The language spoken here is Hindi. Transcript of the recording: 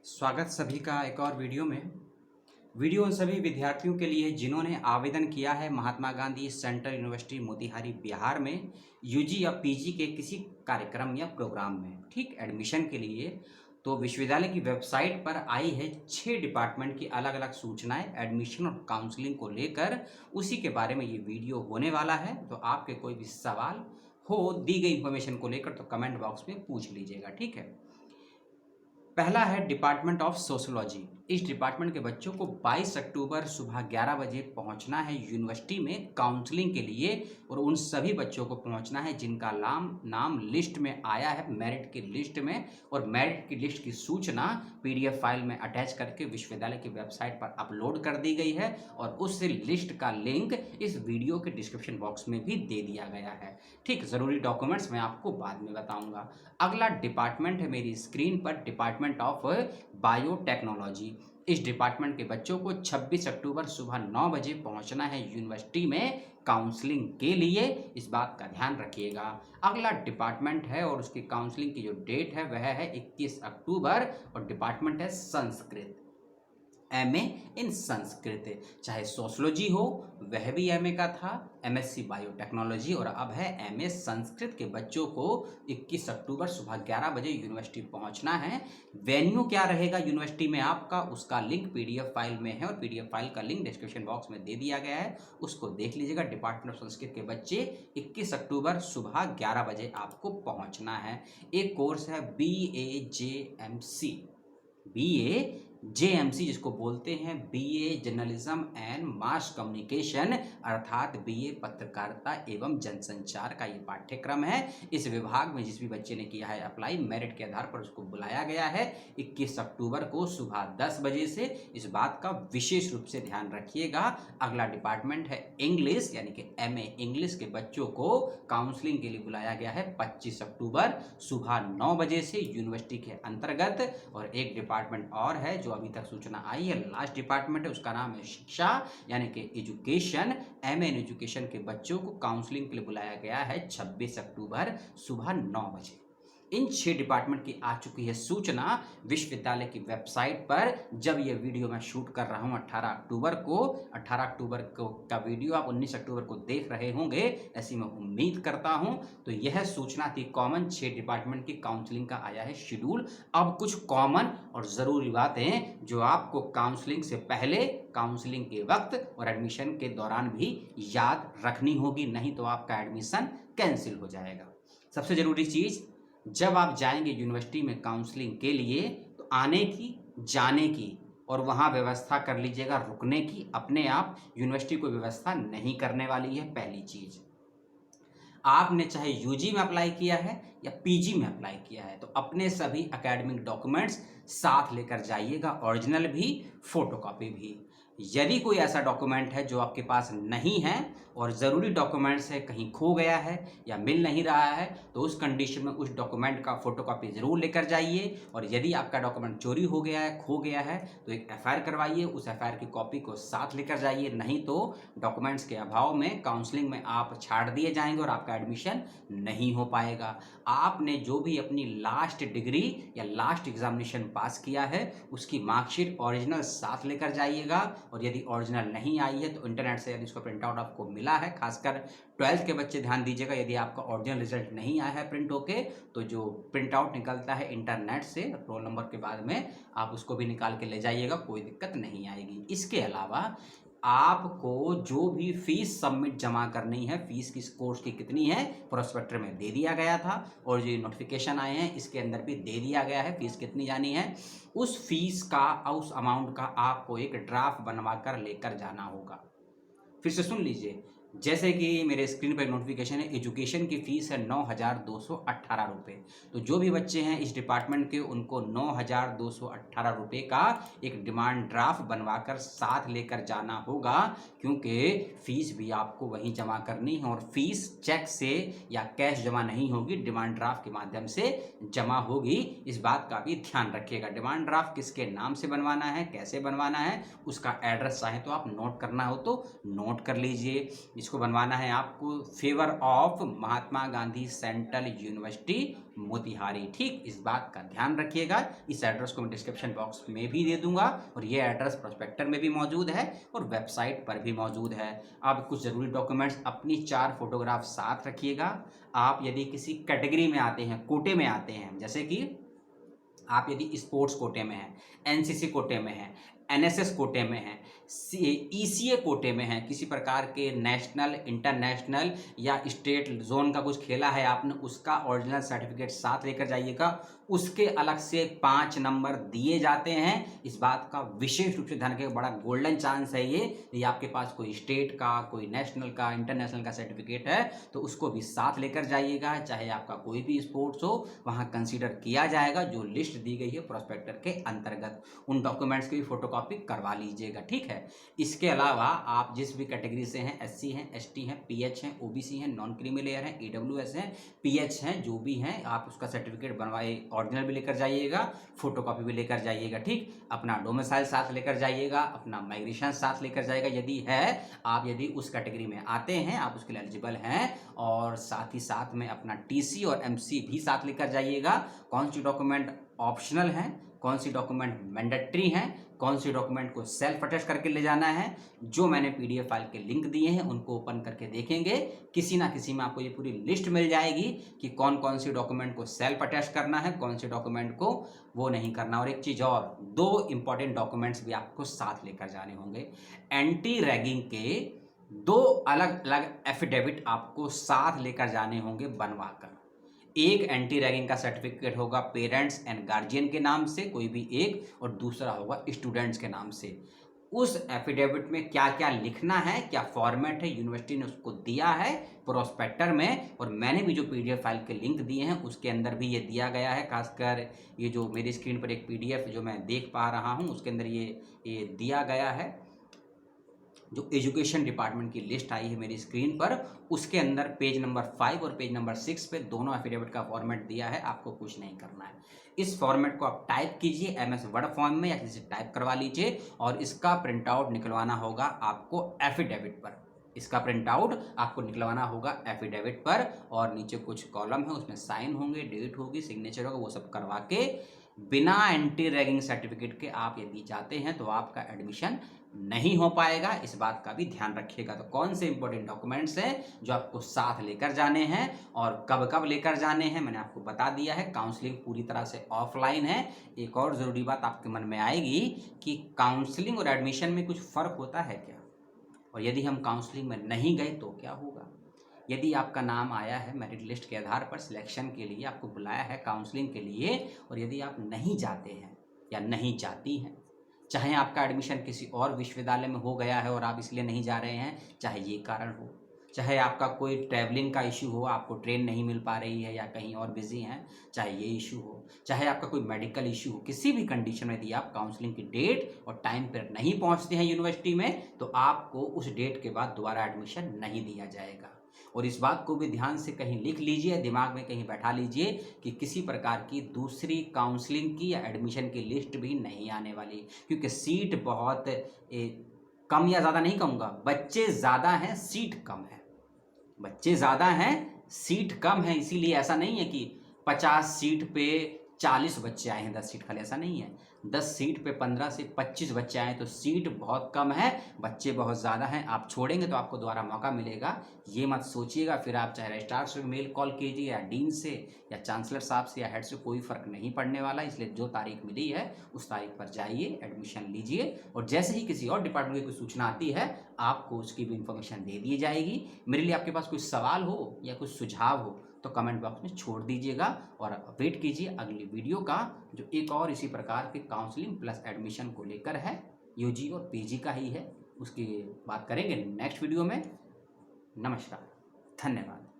स्वागत सभी का एक और वीडियो में। वीडियो उन सभी विद्यार्थियों के लिए जिन्होंने आवेदन किया है महात्मा गांधी सेंट्रल यूनिवर्सिटी मोतिहारी बिहार में यूजी या पीजी के किसी कार्यक्रम या प्रोग्राम में ठीक एडमिशन के लिए। तो विश्वविद्यालय की वेबसाइट पर आई है 6 डिपार्टमेंट की अलग अलग सूचनाएं एडमिशन और काउंसलिंग को लेकर। उसी के बारे में ये वीडियो होने वाला है। तो आपके कोई भी सवाल हो दी गई इन्फॉर्मेशन को लेकर तो कमेंट बॉक्स में पूछ लीजिएगा, ठीक है। पहला है डिपार्टमेंट ऑफ सोशोलॉजी। इस डिपार्टमेंट के बच्चों को 22 अक्टूबर सुबह 11 बजे पहुंचना है यूनिवर्सिटी में काउंसलिंग के लिए। और उन सभी बच्चों को पहुंचना है जिनका नाम लिस्ट में आया है, मेरिट की लिस्ट में। और मेरिट की लिस्ट की सूचना पीडीएफ फाइल में अटैच करके विश्वविद्यालय की वेबसाइट पर अपलोड कर दी गई है। और उस लिस्ट का लिंक इस वीडियो के डिस्क्रिप्शन बॉक्स में भी दे दिया गया है, ठीक। ज़रूरी डॉक्यूमेंट्स मैं आपको बाद में बताऊंगा। अगला डिपार्टमेंट है मेरी स्क्रीन पर, डिपार्टमेंट ऑफ बायोटेक्नोलॉजी। इस डिपार्टमेंट के बच्चों को 26 अक्टूबर सुबह 9 बजे पहुंचना है यूनिवर्सिटी में काउंसलिंग के लिए। इस बात का ध्यान रखिएगा। अगला डिपार्टमेंट है और उसकी काउंसलिंग की जो डेट है वह है 21 अक्टूबर और डिपार्टमेंट है संस्कृत। एमए इन संस्कृत, चाहे सोशोलॉजी हो वह भी एमए का था, एमएससी बायोटेक्नोलॉजी, और अब है एमए संस्कृत के बच्चों को 21 अक्टूबर सुबह 11 बजे यूनिवर्सिटी पहुंचना है। वेन्यू क्या रहेगा यूनिवर्सिटी में आपका, उसका लिंक पीडीएफ फाइल में है और पीडीएफ फाइल का लिंक डिस्क्रिप्शन बॉक्स में दे दिया गया है, उसको देख लीजिएगा। डिपार्टमेंट ऑफ संस्कृत के बच्चे 21 अक्टूबर सुबह 11 बजे आपको पहुंचना है। एक कोर्स है BAJMC, BAJMC जिसको बोलते हैं BA journalism and mass communication, अर्थात BA पत्रकारिता एवं जनसंचार का ये पाठ्यक्रम है। इस विभाग में जिस भी बच्चे ने किया है अप्लाई, मेरिट के आधार पर उसको बुलाया गया है 21 अक्टूबर को सुबह 10 बजे से। इस बात का विशेष रूप से ध्यान रखिएगा। अगला डिपार्टमेंट है इंग्लिश, यानी कि MA इंग्लिश के बच्चों को काउंसलिंग के लिए बुलाया गया है 25 अक्टूबर सुबह 9 बजे से यूनिवर्सिटी के अंतर्गत। और एक डिपार्टमेंट और है जो अभी तक सूचना आई है, लास्ट डिपार्टमेंट है, उसका नाम है शिक्षा, यानी कि एजुकेशन। MA इन एजुकेशन के बच्चों को काउंसलिंग के लिए बुलाया गया है 26 अक्टूबर सुबह 9 बजे। इन 6 डिपार्टमेंट की आ चुकी है सूचना विश्वविद्यालय की वेबसाइट पर। जब यह वीडियो मैं शूट कर रहा हूं 18 अक्टूबर को, 18 अक्टूबर को का वीडियो आप 19 अक्टूबर को देख रहे होंगे, ऐसी मैं उम्मीद करता हूं। तो यह सूचना थी कॉमन, 6 डिपार्टमेंट की काउंसलिंग का आया है शेड्यूल। अब कुछ कॉमन और ज़रूरी बातें जो आपको काउंसलिंग से पहले, काउंसलिंग के वक्त और एडमिशन के दौरान भी याद रखनी होगी, नहीं तो आपका एडमिशन कैंसिल हो जाएगा। सबसे ज़रूरी चीज़, जब आप जाएंगे यूनिवर्सिटी में काउंसलिंग के लिए तो आने की, जाने की और वहाँ व्यवस्था कर लीजिएगा रुकने की। अपने आप यूनिवर्सिटी कोई व्यवस्था नहीं करने वाली है। पहली चीज़, आपने चाहे यूजी में अप्लाई किया है या पीजी में अप्लाई किया है तो अपने सभी एकेडमिक डॉक्यूमेंट्स साथ लेकर जाइएगा, ओरिजिनल भी, फोटोकॉपी भी। यदि कोई ऐसा डॉक्यूमेंट है जो आपके पास नहीं है और ज़रूरी डॉक्यूमेंट्स है, कहीं खो गया है या मिल नहीं रहा है, तो उस कंडीशन में उस डॉक्यूमेंट का फोटोकॉपी ज़रूर लेकर जाइए। और यदि आपका डॉक्यूमेंट चोरी हो गया है, खो गया है, तो एक FIR करवाइए, उस FIR की कॉपी को साथ लेकर जाइए, नहीं तो डॉक्यूमेंट्स के अभाव में काउंसलिंग में आप छाड़ दिए जाएंगे और आपका एडमिशन नहीं हो पाएगा। आपने जो भी अपनी लास्ट डिग्री या लास्ट एग्जामिनेशन पास किया है उसकी मार्कशीट ओरिजिनल साथ लेकर जाइएगा। और यदि ओरिजिनल नहीं आई है तो इंटरनेट से यदि उसका प्रिंट आउट आपको मिला है, खासकर 12th के बच्चे ध्यान दीजिएगा, यदि आपका ओरिजिनल रिजल्ट नहीं आया है प्रिंट होके तो जो प्रिंट आउट निकलता है इंटरनेट से रोल नंबर के बाद में, आप उसको भी निकाल के ले जाइएगा, कोई दिक्कत नहीं आएगी। इसके अलावा आपको जो भी फीस सबमिट जमा करनी है, फीस किस कोर्स की कितनी है प्रोस्पेक्टर में दे दिया गया था और जो नोटिफिकेशन आए हैं इसके अंदर भी दे दिया गया है फीस कितनी जानी है। उस फीस का, उस अमाउंट का आपको एक ड्राफ्ट बनवा कर लेकर जाना होगा। फिर से सुन लीजिए, जैसे कि मेरे स्क्रीन पर नोटिफिकेशन है, एजुकेशन की फ़ीस है 9,218 रुपये। तो जो भी बच्चे हैं इस डिपार्टमेंट के उनको 9,218 रुपये का एक डिमांड ड्राफ्ट बनवाकर साथ लेकर जाना होगा, क्योंकि फ़ीस भी आपको वहीं जमा करनी है और फीस चेक से या कैश जमा नहीं होगी, डिमांड ड्राफ्ट के माध्यम से जमा होगी। इस बात का भी ध्यान रखिएगा। डिमांड ड्राफ्ट किसके नाम से बनवाना है, कैसे बनवाना है, उसका एड्रेस चाहे तो आप नोट करना हो तो नोट कर लीजिए। इसको बनवाना है आपको favour of Mahatma Gandhi central university Motihari. ठीक, इस बात का ध्यान रखिएगा। इस एड्रेस को मैं डिस्क्रिप्शन बॉक्स में भी दे दूंगा और ये एड्रेस प्रोस्पेक्टर में भी मौजूद है और वेबसाइट पर भी मौजूद है। अब कुछ ज़रूरी डॉक्यूमेंट्स, अपनी 4 फोटोग्राफ साथ रखिएगा। आप यदि किसी कैटेगरी में आते हैं, कोटे में आते हैं, जैसे कि आप यदि स्पोर्ट्स कोटे में हैं, एनसीसी कोटे में हैं, एनएसएस कोटे में हैं, ईसीए कोटे में हैं, किसी प्रकार के नेशनल, इंटरनेशनल या स्टेट जोन का कुछ खेला है आपने, उसका ओरिजिनल सर्टिफिकेट साथ लेकर जाइएगा। उसके अलग से 5 नंबर दिए जाते हैं। इस बात का विशेष रूप से ध्यान रखिएगा, बड़ा गोल्डन चांस है ये आपके पास कोई स्टेट का, कोई नेशनल का, इंटरनेशनल का सर्टिफिकेट है तो उसको भी साथ लेकर जाइएगा। चाहे आपका कोई भी स्पोर्ट्स हो, वहाँ कंसीडर किया जाएगा जो लिस्ट दी गई है प्रोस्पेक्टर के अंतर्गत। उन डॉक्यूमेंट्स की भी फोटोकॉपी करवा लीजिएगा। ठीक है, इसके अलावा आप जिस भी कैटेगरी से हैं, एससी हैं, एसटी हैं, पीएच हैं, ओबीसी हैं, नॉन क्रीमी लेयर हैं, ईडब्ल्यूएस हैं, पीएच हैं, जो भी हैं, आप उसका सर्टिफिकेट बनवाए ओरिजिनल भी लेकर जाइएगा, फोटोकॉपी भी लेकर जाइएगा। ठीक, अपना डोमिसाइल साथ लेकर जाइएगा, अपना माइग्रेशन साथ लेकर जाइएगा यदि है, आप यदि उस कैटेगरी में आते हैं, आप उसके लिए एलिजिबल हैं, और साथ ही साथ में अपना टीसी और एमसी भी साथ लेकर जाइएगा। कौन सी डॉक्यूमेंट ऑप्शनल हैं, कौन सी डॉक्यूमेंट मैंडेटरी हैं, कौन सी डॉक्यूमेंट को सेल्फ अटेस्ट करके ले जाना है, जो मैंने पीडीएफ फाइल के लिंक दिए हैं उनको ओपन करके देखेंगे, किसी ना किसी में आपको ये पूरी लिस्ट मिल जाएगी कि कौन कौन सी डॉक्यूमेंट को सेल्फ अटेस्ट करना है, कौन सी डॉक्यूमेंट को वो नहीं करना। और एक चीज़ और, 2 इंपॉर्टेंट डॉक्यूमेंट्स भी आपको साथ लेकर जाने होंगे। एंटी रैगिंग के 2 अलग अलग एफिडेविट आपको साथ लेकर जाने होंगे बनवाकर। एक एंटी रैगिंग का सर्टिफिकेट होगा पेरेंट्स एंड गार्जियन के नाम से, कोई भी एक, और दूसरा होगा स्टूडेंट्स के नाम से। उस एफिडेविट में क्या क्या लिखना है, क्या फॉर्मेट है, यूनिवर्सिटी ने उसको दिया है प्रोस्पेक्टर में, और मैंने भी जो पीडीएफ फाइल के लिंक दिए हैं उसके अंदर भी ये दिया गया है। खासकर ये जो मेरी स्क्रीन पर एक पीडीएफ जो मैं देख पा रहा हूँ उसके अंदर ये दिया गया है। जो एजुकेशन डिपार्टमेंट की लिस्ट आई है मेरी स्क्रीन पर, उसके अंदर पेज नंबर 5 और पेज नंबर 6 पे दोनों एफिडेविट का फॉर्मेट दिया है। आपको कुछ नहीं करना है, इस फॉर्मेट को आप टाइप कीजिए एमएस वर्ड फॉर्म में या किसी से टाइप करवा लीजिए, और इसका प्रिंट आउट निकलवाना होगा आपको एफिडेविट पर। इसका प्रिंट आउट आपको निकलवाना होगा एफिडेविट पर, और नीचे कुछ कॉलम है उसमें साइन होंगे, डेट होगी, सिग्नेचर होगा, वो सब करवा के बिना एंटी रैगिंग सर्टिफिकेट के आप यदि जाते हैं तो आपका एडमिशन नहीं हो पाएगा। इस बात का भी ध्यान रखिएगा। तो कौन से इंपॉर्टेंट डॉक्यूमेंट्स हैं जो आपको साथ लेकर जाने हैं और कब कब लेकर जाने हैं, मैंने आपको बता दिया है। काउंसलिंग पूरी तरह से ऑफलाइन है। एक और ज़रूरी बात आपके मन में आएगी कि काउंसलिंग और एडमिशन में कुछ फ़र्क होता है क्या, और यदि हम काउंसलिंग में नहीं गए तो क्या होगा। यदि आपका नाम आया है मेरिट लिस्ट के आधार पर, सिलेक्शन के लिए आपको बुलाया है काउंसलिंग के लिए, और यदि आप नहीं जाते हैं या नहीं जाती हैं, चाहे आपका एडमिशन किसी और विश्वविद्यालय में हो गया है और आप इसलिए नहीं जा रहे हैं, चाहे ये कारण हो, चाहे आपका कोई ट्रैवलिंग का इशू हो, आपको ट्रेन नहीं मिल पा रही है या कहीं और बिजी हैं, चाहे ये इशू हो, चाहे आपका कोई मेडिकल इशू हो, किसी भी कंडीशन में यदि आप काउंसलिंग की डेट और टाइम पर नहीं पहुंचते हैं यूनिवर्सिटी में, तो आपको उस डेट के बाद दोबारा एडमिशन नहीं दिया जाएगा। और इस बात को भी ध्यान से कहीं लिख लीजिए, दिमाग में कहीं बैठा लीजिए कि किसी प्रकार की दूसरी काउंसलिंग की या एडमिशन की लिस्ट भी नहीं आने वाली, क्योंकि सीट बहुत कम या ज़्यादा नहीं कहूँगा, बच्चे ज़्यादा हैं, सीट कम है। बच्चे ज़्यादा हैं, सीट कम है, इसीलिए ऐसा नहीं है कि 50 सीट पे 40 बच्चे आए हैं 10 सीट खाली, ऐसा नहीं है। 10 सीट पे 15 से 25 बच्चे आए तो सीट बहुत कम है, बच्चे बहुत ज़्यादा हैं। आप छोड़ेंगे तो आपको दोबारा मौका मिलेगा, ये मत सोचिएगा। फिर आप चाहे रजिस्ट्रार से मेल कॉल कीजिए या डीन से या चांसलर साहब से या हेड से, कोई फ़र्क नहीं पड़ने वाला। इसलिए जो तारीख मिली है उस तारीख पर जाइए, एडमिशन लीजिए, और जैसे ही किसी और डिपार्टमेंट की कोई सूचना आती है आपको उसकी भी इन्फॉर्मेशन दे दी जाएगी। मेरे लिए आपके पास कोई सवाल हो या कुछ सुझाव हो तो कमेंट बॉक्स में छोड़ दीजिएगा, और वेट कीजिए अगली वीडियो का, जो एक और इसी प्रकार के काउंसलिंग प्लस एडमिशन को लेकर है, यूजी और पीजी का ही है, उसकी बात करेंगे नेक्स्ट वीडियो में। नमस्कार, धन्यवाद।